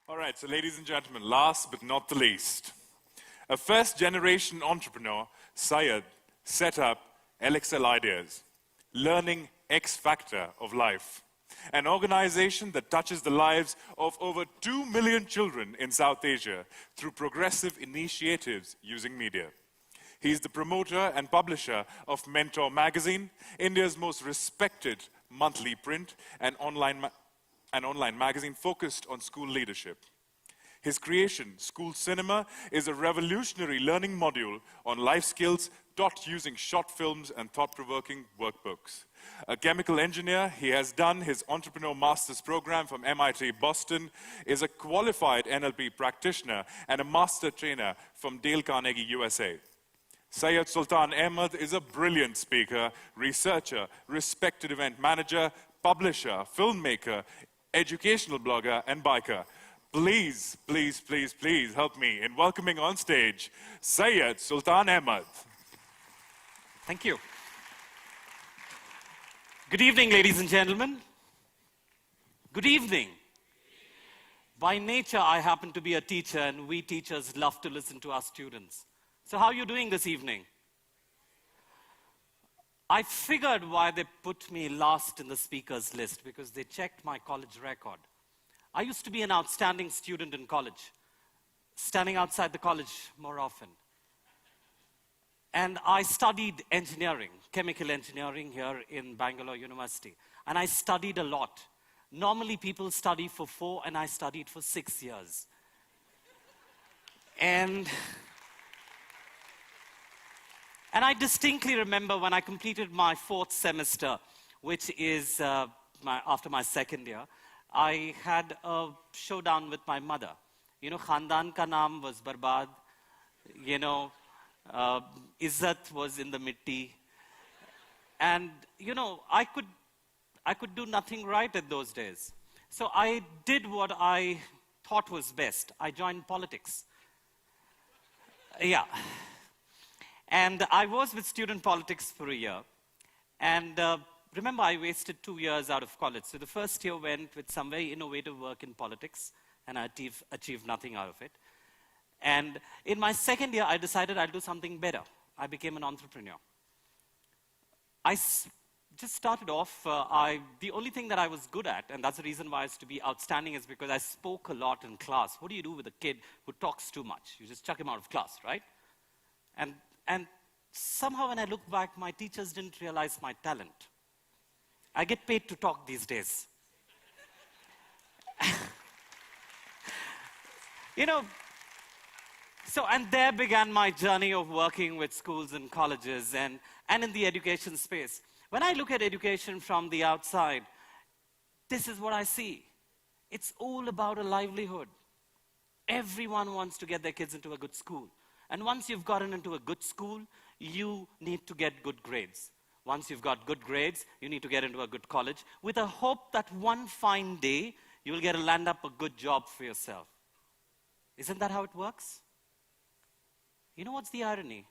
All right, so ladies and gentlemen, last but not the least, a first-generation entrepreneur, Syed, set up LXL Ideas, Learning X Factor of Life, an organization that touches the lives of over 2 million children in South Asia through progressive initiatives using media. He's the promoter and publisher of Mentor magazine, India's most respected monthly print and online magazine focused on school leadership. His creation, School Cinema, is a revolutionary learning module on life skills taught using short films and thought-provoking workbooks. A chemical engineer, he has done his Entrepreneur Master's program from MIT Boston, is a qualified NLP practitioner and a master trainer from Dale Carnegie, USA. Syed Sultan Ahmed is a brilliant speaker, researcher, respected event manager, publisher, filmmaker, educational blogger, and biker. Please, please, please, please help me in welcoming on stage Syed Sultan Ahmed. Thank you. Good evening, ladies and gentlemen. Good evening. By nature, I happen to be a teacher, and we teachers love to listen to our students. So how are you doing this evening? I figured why they put me last in the speakers list, because they checked my college record. I used to be an outstanding student in college, standing outside the college more often. And I studied engineering, chemical engineering here in Bangalore University. And I studied a lot. Normally people study for 4, and I studied for 6 years. And I distinctly remember when I completed my 4th semester, which is after my 2nd year, I had a showdown with my mother. You know, Khandan ka naam was barbad. You know, Izzat was in the mitti. And, you know, I could do nothing right at those days. So I did what I thought was best. I joined politics. Yeah. And I was with student politics for a year. And remember, I wasted 2 years out of college. So the first year went with some very innovative work in politics, and I achieved nothing out of it. And in my 2nd year, I decided I'd do something better. I became an entrepreneur. I just started off, the only thing that I was good at, and that's the reason why I used to be outstanding, is because I spoke a lot in class. What do you do with a kid who talks too much? You just chuck him out of class, right? And somehow when I look back, my teachers didn't realize my talent. I get paid to talk these days. You know, and there began my journey of working with schools and colleges and in the education space. When I look at education from the outside, this is what I see. It's all about a livelihood. Everyone wants to get their kids into a good school. And once you've gotten into a good school, you need to get good grades. Once you've got good grades, you need to get into a good college with a hope that one fine day, you will get to land up a good job for yourself. Isn't that how it works? You know what's the irony?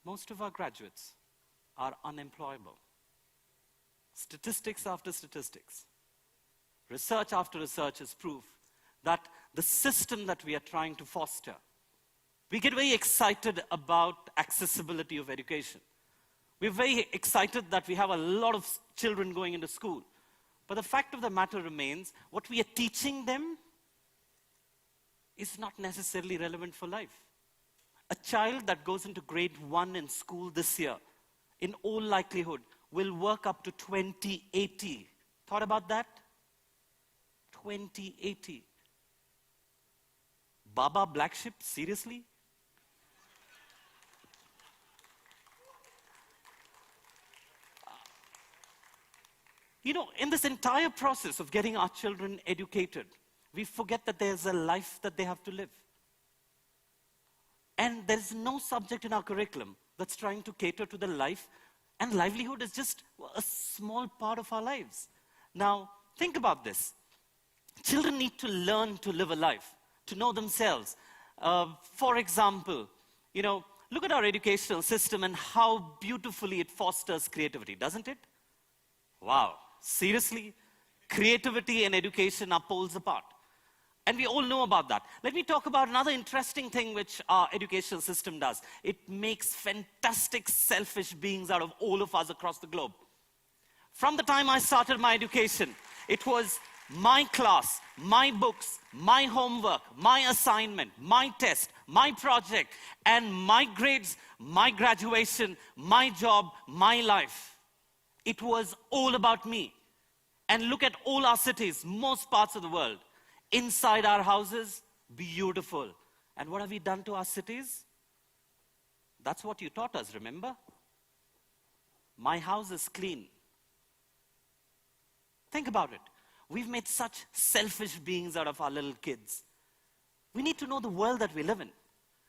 Most of our graduates are unemployable. Statistics after statistics, research after research is proof that the system that we are trying to foster, we get very excited about accessibility of education. We're very excited that we have a lot of children going into school. But the fact of the matter remains, what we are teaching them is not necessarily relevant for life. A child that goes into grade 1 in school this year, in all likelihood, will work up to 2080. Thought about that? 2080. Baba Black Sheep, seriously? You know, in this entire process of getting our children educated, we forget that there's a life that they have to live. And there's no subject in our curriculum that's trying to cater to the life, and livelihood is just a small part of our lives. Now, think about this. Children need to learn to live a life, to know themselves. For example, you know, look at our educational system and how beautifully it fosters creativity, doesn't it? Wow, seriously? creativity and education are poles apart. And we all know about that. Let me talk about another interesting thing which our educational system does. It makes fantastic selfish beings out of all of us across the globe. From the time I started my education, it was my class, my books, my homework, my assignment, my test, my project, and my grades, my graduation, my job, my life. It was all about me. And look at all our cities, most parts of the world. Inside our houses, beautiful. And what have we done to our cities? That's what you taught us, remember? My house is clean. Think about it. We've made such selfish beings out of our little kids. We need to know the world that we live in.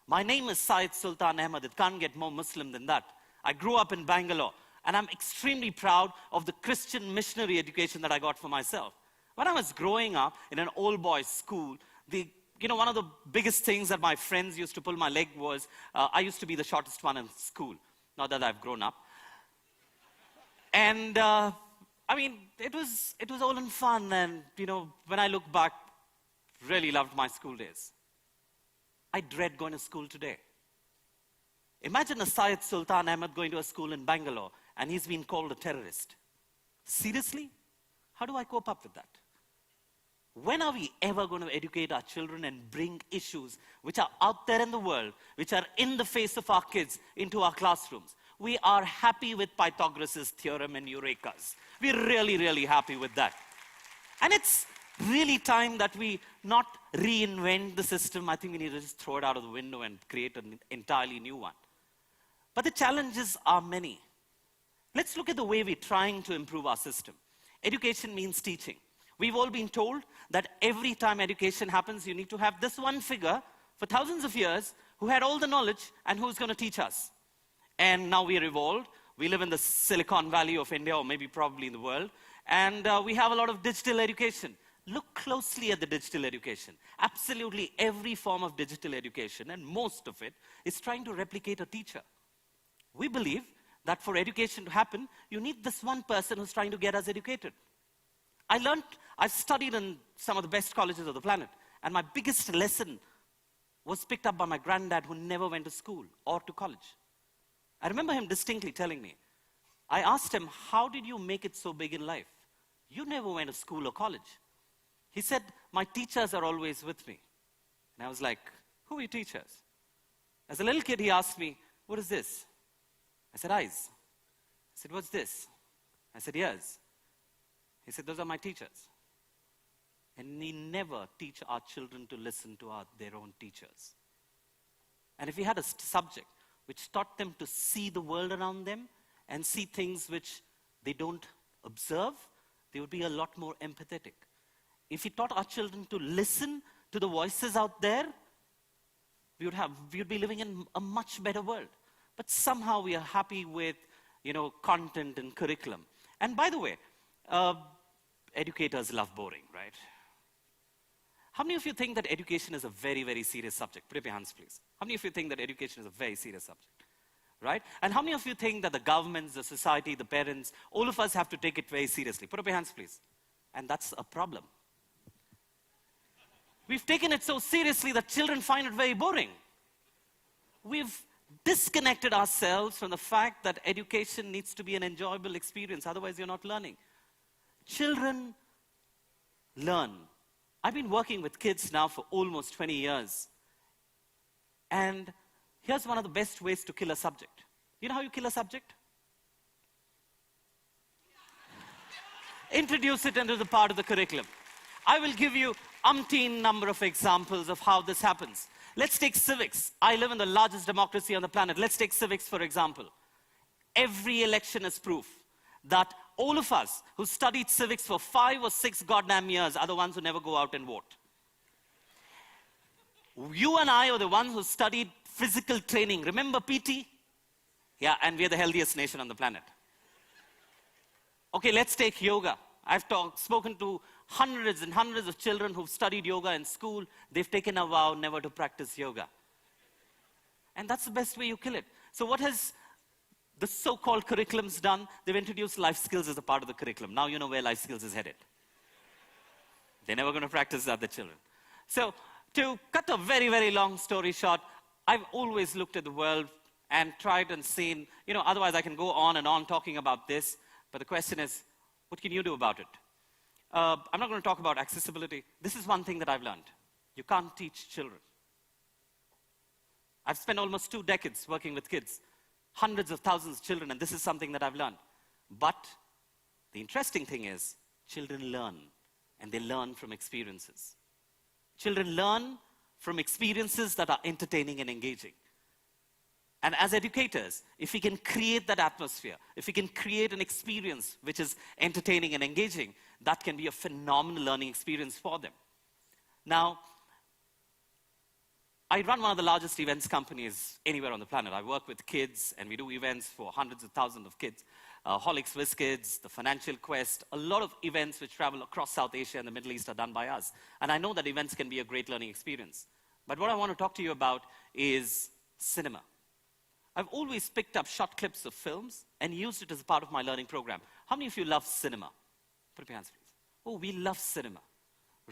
My name is Syed Sultan Ahmed. It can't get more Muslim than that. I grew up in Bangalore, and I'm extremely proud of the Christian missionary education that I got for myself. When I was growing up in an all-boys school, one of the biggest things that my friends used to pull my leg was, I used to be the shortest one in school, now that I've grown up. And it was all in fun, and when I look back, really loved my school days. I dread going to school today. Imagine a Syed Sultan Ahmed going to a school in Bangalore, and he's been called a terrorist. Seriously? How do I cope up with that? When are we ever going to educate our children and bring issues which are out there in the world, which are in the face of our kids, into our classrooms? We are happy with Pythagoras' theorem and eurekas. We're really, really happy with that. And it's really time that we not reinvent the system. I think we need to just throw it out of the window and create an entirely new one. But the challenges are many. Let's look at the way we're trying to improve our system. Education means teaching. We've all been told that every time education happens, you need to have this one figure for thousands of years who had all the knowledge and who's going to teach us. And now we are evolved. We live in the Silicon Valley of India, or maybe probably in the world. And we have a lot of digital education. Look closely at the digital education. Absolutely every form of digital education, and most of it, is trying to replicate a teacher. We believe that for education to happen, you need this one person who's trying to get us educated. I've studied in some of the best colleges of the planet, and my biggest lesson was picked up by my granddad, who never went to school or to college. I remember him distinctly telling me, I asked him, how did you make it so big in life? You never went to school or college. He said, my teachers are always with me. And I was like, who are your teachers? As a little kid, he asked me, what is this? I said, eyes. I said, what's this? I said, ears. He said, those are my teachers. And we never teach our children to listen to their own teachers. And if we had a subject which taught them to see the world around them and see things which they don't observe, they would be a lot more empathetic. If we taught our children to listen to the voices out there, we would be living in a much better world. But somehow we are happy with, content and curriculum. And by the way, educators love boring, right? How many of you think that education is a very, very serious subject? Put up your hands, please. How many of you think that education is a very serious subject? Right? And how many of you think that the governments, the society, the parents, all of us have to take it very seriously? Put up your hands, please. And that's a problem. We've taken it so seriously that children find it very boring. We've disconnected ourselves from the fact that education needs to be an enjoyable experience, otherwise you're not learning. Children learn. I've been working with kids now for almost 20 years. And here's one of the best ways to kill a subject. You know how you kill a subject? Introduce it into the part of the curriculum. I will give you umpteen number of examples of how this happens. Let's take civics. I live in the largest democracy on the planet. Let's take civics, for example. Every election is proof that all of us who studied civics for 5 or 6 goddamn years are the ones who never go out and vote. You and I are the ones who studied physical training. Remember PT? Yeah, and we're the healthiest nation on the planet. Okay, let's take yoga. I've spoken to hundreds and hundreds of children who've studied yoga in school. They've taken a vow never to practice yoga. And that's the best way you kill it. So what has the so-called curriculums done? They've introduced life skills as a part of the curriculum. Now you know where life skills is headed. They're never going to practice the other children. So to cut a very, very long story short, I've always looked at the world and tried and seen, otherwise I can go on and on talking about this, but the question is, what can you do about it? I'm not going to talk about accessibility. This is one thing that I've learned. You can't teach children. I've spent almost 2 decades working with kids, hundreds of thousands of children, and this is something that I've learned. But the interesting thing is, children learn, and they learn from experiences. Children learn from experiences that are entertaining and engaging. And as educators, if we can create that atmosphere, if we can create an experience which is entertaining and engaging, that can be a phenomenal learning experience for them. Now, I run one of the largest events companies anywhere on the planet. I work with kids, and we do events for hundreds of thousands of kids. Holics Whiz Kids, the Financial Quest, a lot of events which travel across South Asia and the Middle East are done by us. And I know that events can be a great learning experience. But what I want to talk to you about is cinema. I've always picked up short clips of films and used it as a part of my learning program. How many of you love cinema? Put up your hands, please. Oh, we love cinema,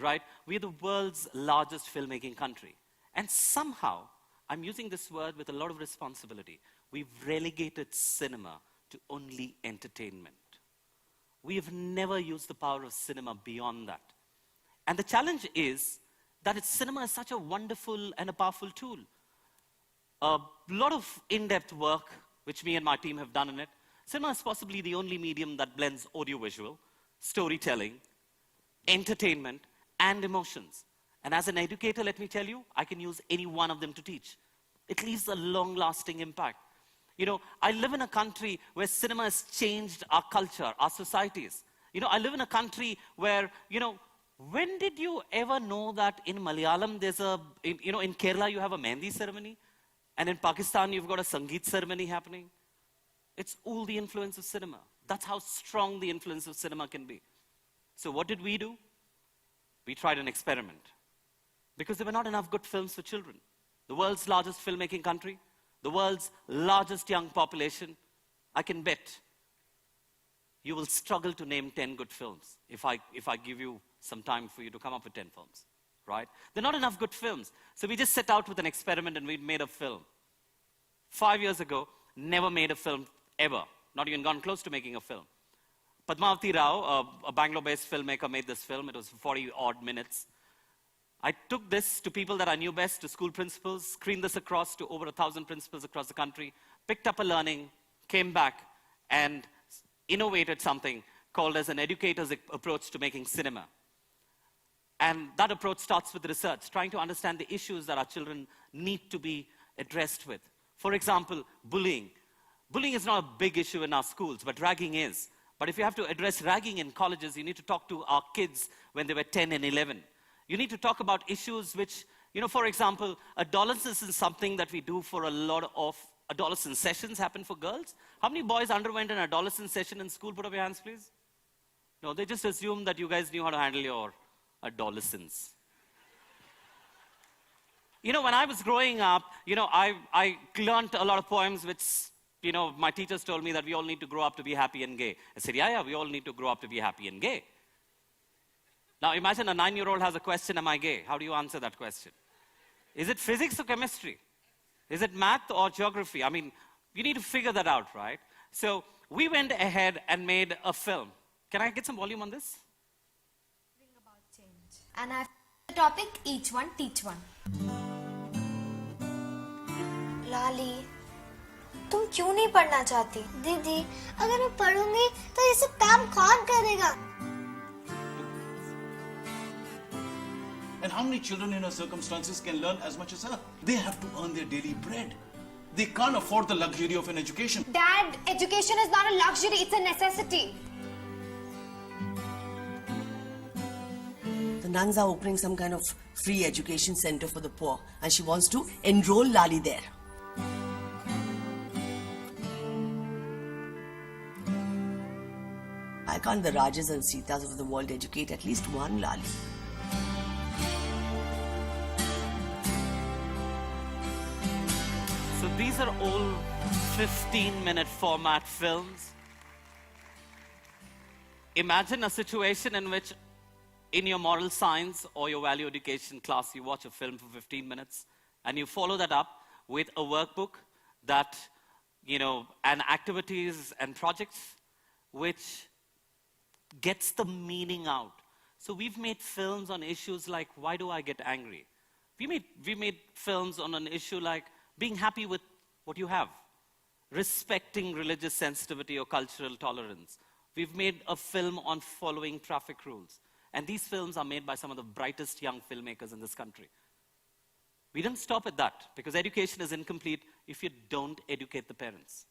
right? We're the world's largest filmmaking country. And somehow, I'm using this word with a lot of responsibility. We've relegated cinema to only entertainment. We have never used the power of cinema beyond that. And the challenge is that cinema is such a wonderful and a powerful tool. A lot of in-depth work, which me and my team have done in it. Cinema is possibly the only medium that blends audiovisual, storytelling, entertainment, and emotions. And as an educator, let me tell you, I can use any one of them to teach. It leaves a long-lasting impact. I live in a country where cinema has changed our culture, our societies. I live in a country where, when did you ever know that in Malayalam in Kerala you have a Mehndi ceremony? And in Pakistan you've got a Sangeet ceremony happening? It's all the influence of cinema. That's how strong the influence of cinema can be. So what did we do? We tried an experiment. Because there were not enough good films for children. The world's largest filmmaking country, the world's largest young population, I can bet you will struggle to name 10 good films if I give you some time for you to come up with 10 films, right? There are not enough good films. So we just set out with an experiment and we made a film. 5 years ago, never made a film ever, not even gone close to making a film. Padmavati Rao, a Bangalore-based filmmaker, made this film. It was 40-odd minutes. I took this to people that I knew best, to school principals, screened this across to over 1,000 principals across the country, picked up a learning, came back, and innovated something called as an educator's approach to making cinema. And that approach starts with research, trying to understand the issues that our children need to be addressed with. For example, bullying. Bullying is not a big issue in our schools, but ragging is. But if you have to address ragging in colleges, you need to talk to our kids when they were 10 and 11. You need to talk about issues which, for example, adolescence is something that we do for a lot of adolescent sessions happen for girls. How many boys underwent an adolescent session in school? Put up your hands, please. No, they just assume that you guys knew how to handle your adolescence. When I was growing up, I learned a lot of poems which, my teachers told me that we all need to grow up to be happy and gay. I said, yeah, we all need to grow up to be happy and gay. Now imagine a 9-year-old has a question, am I gay? How do you answer that question? Is it physics or chemistry? Is it math or geography? I mean, you need to figure that out, right? So we went ahead and made a film. Can I get some volume on this? Bring about change. And I have the topic, each one, teach one. लाली, तुम क्यों नहीं पढ़ना चाहती? दीदी, अगर मैं पढ़ूंगी तो ये सब काम कौन करेगा? And how many children in her circumstances can learn as much as her? They have to earn their daily bread. They can't afford the luxury of an education. Dad, education is not a luxury, it's a necessity. The nuns are opening some kind of free education center for the poor, and she wants to enroll Lali there. Why can't the Rajas and Sitas of the world educate at least one Lali? So these are all 15-minute format films. Imagine a situation in which in your moral science or your value education class, you watch a film for 15 minutes and you follow that up with a workbook that, and activities and projects which gets the meaning out. So we've made films on issues like, why do I get angry? We made films on an issue like being happy with what you have, respecting religious sensitivity or cultural tolerance. We've made a film on following traffic rules. And these films are made by some of the brightest young filmmakers in this country. We didn't stop at that, because education is incomplete if you don't educate the parents.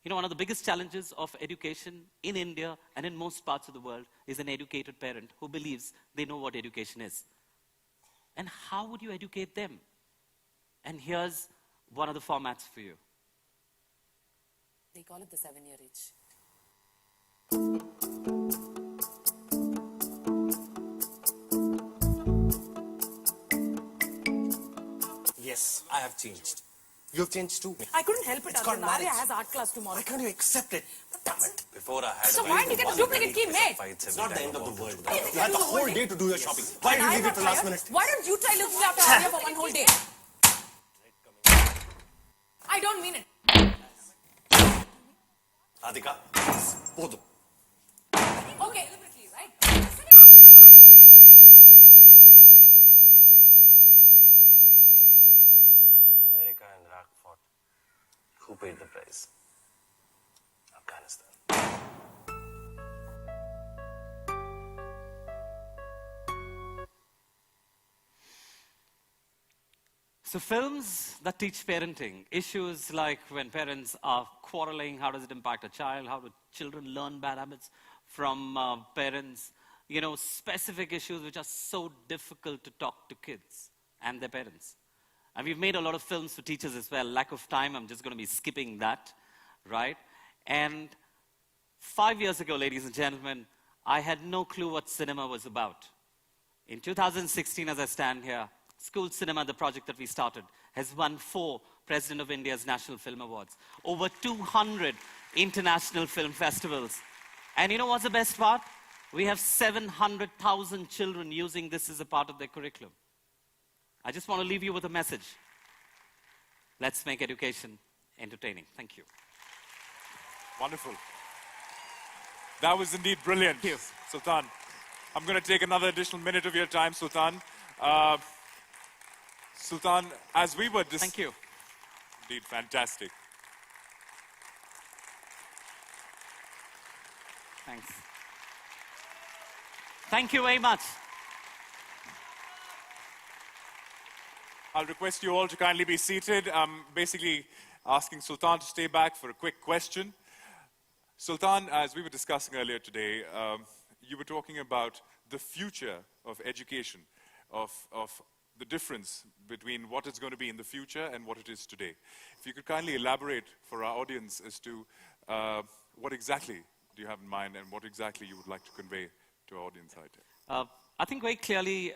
One of the biggest challenges of education in India and in most parts of the world is an educated parent who believes they know what education is. And how would you educate them? And here's one of the formats for you. They call it the 7-year itch. Yes, I have changed. You've changed too. I couldn't help it. It's called Arya marriage. has art class tomorrow. Why can't you accept it? Damn it. Before I had So why did you get a duplicate key made? It's not the end of the world. Why You had the whole day to do your shopping. Why did And you I'm leave it not to last tired. minute? Why don't you try looking after Arya for one whole day? I don't mean it. Adhika, both. Okay, deliberately, right? When America and Iraq fought, who paid the price? Afghanistan. So films that teach parenting, issues like when parents are quarreling, how does it impact a child? How do children learn bad habits from parents? Specific issues which are so difficult to talk to kids and their parents. And we've made a lot of films for teachers as well. Lack of time, I'm just going to be skipping that, right? And 5 years ago, ladies and gentlemen, I had no clue what cinema was about. In 2016, as I stand here, School Cinema, the project that we started, has won 4 President of India's National Film Awards, over 200 international film festivals. And you know what's the best part? We have 700,000 children using this as a part of their curriculum. I just want to leave you with a message. Let's make education entertaining. Thank you. Wonderful. That was indeed brilliant. Thank you. Sultan. I'm going to take another additional minute of your time, Sultan. Sultan, as we were Thank you. Indeed, fantastic. Thanks. Thank you very much. I'll request you all to kindly be seated. I'm basically asking Sultan to stay back for a quick question. Sultan, as we were discussing earlier today, you were talking about the future of education, of the difference between what it's going to be in the future and what it is today. If you could kindly elaborate for our audience as to what exactly do you have in mind and what exactly you would like to convey to our audience out there. I think very clearly,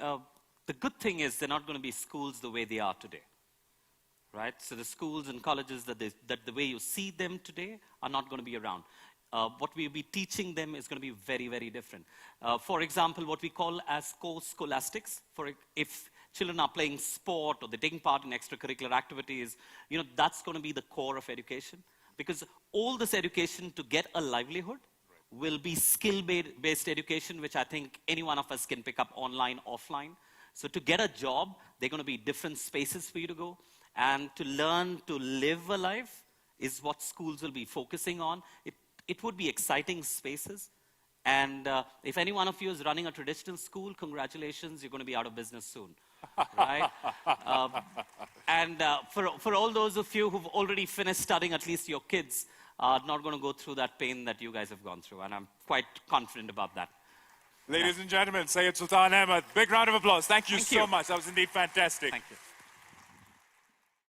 the good thing is they're not going to be schools the way they are today, right? So the schools and colleges that the way you see them today are not going to be around. What we'll be teaching them is going to be very, very different. For example, what we call as core scholastics, if children are playing sport or they're taking part in extracurricular activities, that's going to be the core of education. Because all this education to get a livelihood will be skill-based education, which I think any one of us can pick up online, offline. So to get a job, there are going to be different spaces for you to go. And to learn to live a life is what schools will be focusing on. It would be exciting spaces. And if any one of you is running a traditional school, congratulations, you're going to be out of business soon. Right? For all those of you who've already finished studying, at least your kids are not going to go through that pain that you guys have gone through. And I'm quite confident about that. Ladies and gentlemen, Syed Sultan Ahmed, big round of applause. Thank you so much. That was indeed fantastic. Thank you.